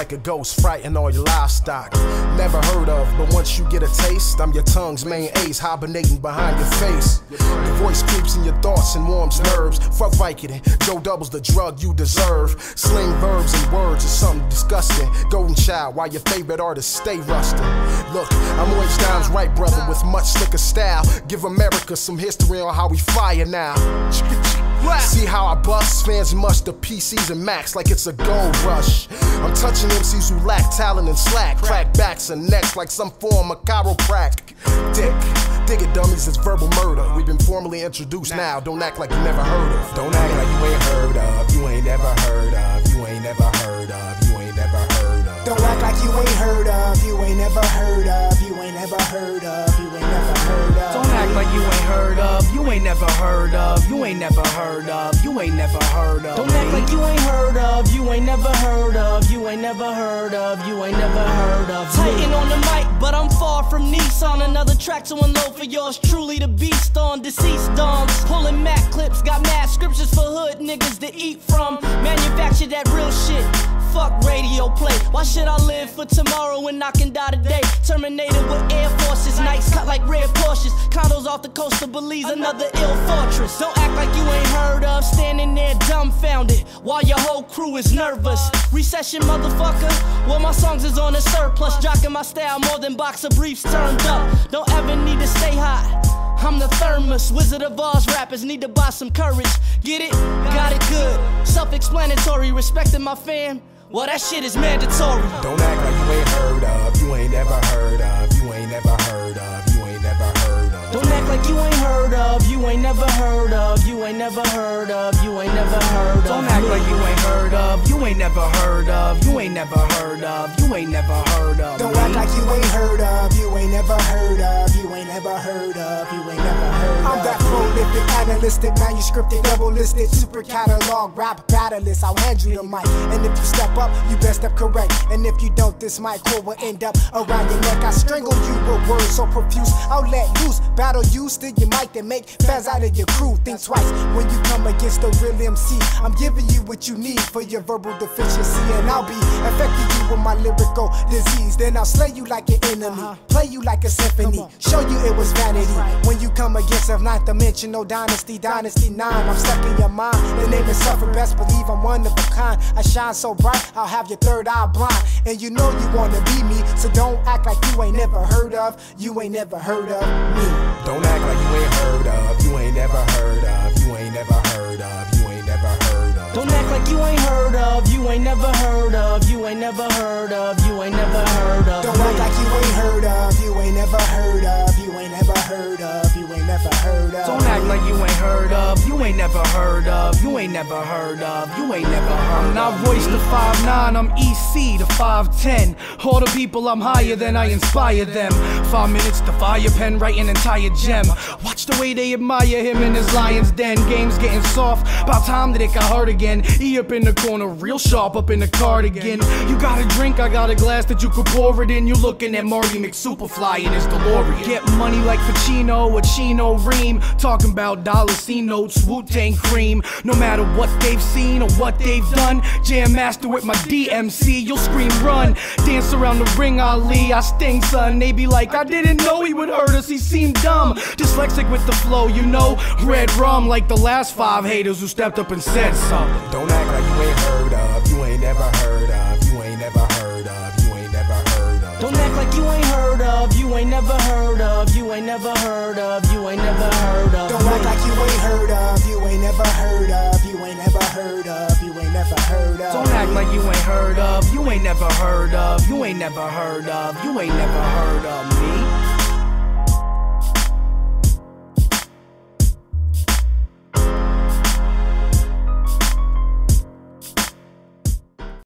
like a ghost, frighten all your livestock. Never heard of, but once you get a taste, I'm your tongue's main ace, hibernating behind your face. The voice creeps in your thoughts and warms nerves. Fuck Vicodin, Joe Double's the drug you deserve. Sling verbs and words is something disgusting. Golden child, while your favorite artists stay rusting. Look, I'm Orange Dime's right brother with much slicker style. Give America some history on how we fire now. See how I bust? Fans mush the PCs and Macs like it's a gold rush. I'm touching MCs who lack talent and slack. Crack backs and necks like some form of chiropractic. Dig it, dummies, it's verbal murder. We've been formally introduced now. Don't act like you never heard of. Don't act like you ain't heard of. You ain't never heard of. You ain't never heard of. You ain't never heard of. Don't act like you ain't heard of. You ain't never heard of. You ain't never heard of. You ain't never heard of. Don't act like you ain't heard of. You ain't never heard of. You ain't never heard of. You ain't never heard of. Don't act like you ain't heard of. You ain't never heard of. You ain't never heard of. You ain't never heard of. Titan on the mic, but I'm far from nice. On another track to unload for yours truly, the beast on deceased dons. Pulling Mac clips, got mad scriptures for hood niggas to eat from. Manufacture that real shit. Fuck radio play. Why should I live for tomorrow when I can die today? Terminated with Air Forces, nights cut like red Porsches. Condos off the coast of Belize, another ill fortress. Don't act like you ain't heard of. Standing there dumbfounded while your whole crew is nervous. Recession, motherfucker. Well, my songs is on a surplus. Jocking my style more than boxer briefs turned up. Don't ever need to stay hot. I'm the thermos, Wizard of Oz rappers need to buy some courage. Get it? Got it good. Self-explanatory, respecting my fam. Well, that shit is mandatory. Don't act like you ain't heard of. You ain't never heard of. You ain't never heard of. You ain't never heard of. Don't act like you ain't heard of. You ain't never heard of. You ain't never heard of. You ain't never heard of. Don't act like you ain't heard of. You ain't never heard of. You ain't never heard of. You ain't never heard of. Don't act like you ain't heard of. You ain't never heard of. You ain't never heard of. You ain't never heard of. I'm that prolific, analytic, manuscripted, double-listed, super catalog, rap battlist. I'll hand you the mic, and if you step up, you best step correct. And if you don't, this mic cord will end up around your neck. I strangle you with words so profuse. I'll let loose, battle you, steal your mic, then make fans out of your crew. Think twice when you come against the real MC. I'm giving you what you need for your verbal deficiency, and I'll be affecting you with my lyrical disease. Then I'll slay you like an enemy, play you like a symphony, show you it was vanity. When you come against a ninth dimensional dynasty, Dynasty 9, I'm stuck in your mind. The name is Suffer, best believe I'm one of a kind. I shine so bright, I'll have your third eye blind. And you know you wanna be me, so don't act like you ain't never heard of. You ain't never heard of me. Don't act like you ain't heard of. You ain't never heard of. You ain't never heard of. You ain't never heard of. Don't act like you ain't heard of. You ain't never heard of. You ain't never heard of. You ain't never heard of. Don't act like you ain't heard of. You ain't never heard of. You ain't never heard of. You ain't never heard of. Don't act like you ain't heard of. You ain't never heard of. You ain't never heard of. You ain't never heard of. I'm not voice to 5'9", I'm EC to 5'10". All the people I'm higher than, I inspire them. 5 minutes to fire pen, write an entire gem. Watch the way they admire him in his lion's den. Game's getting soft, about time that it got hard again. E up in the corner, real sharp up in the cardigan. You got a drink, I got a glass that you could pour it in. You looking at Marty McSuperfly in his DeLorean. Get money like Pacino, a Chino Ream. Talking about dollar C notes, Wu-Tang cream. No matter what they've seen or what they've done, Jam Master with my DMC, you'll scream run. Dance around the ring, Ali, I sting son. They be like, I didn't know he would hurt us, he seemed dumb. Dyslexic with the flow, you know, red rum like the last 5 haters who stepped up and said something. Don't act like you ain't heard of. You ain't never heard of. You ain't never heard of. You ain't never heard of. Don't act like you ain't heard of. You ain't never heard of. You ain't never heard of. You ain't never heard of. Don't act like you ain't heard of. You ain't never heard of. You ain't never heard of. You ain't never heard of. Don't act like you ain't heard of. You ain't never heard of. You ain't never heard of. You ain't never heard of me.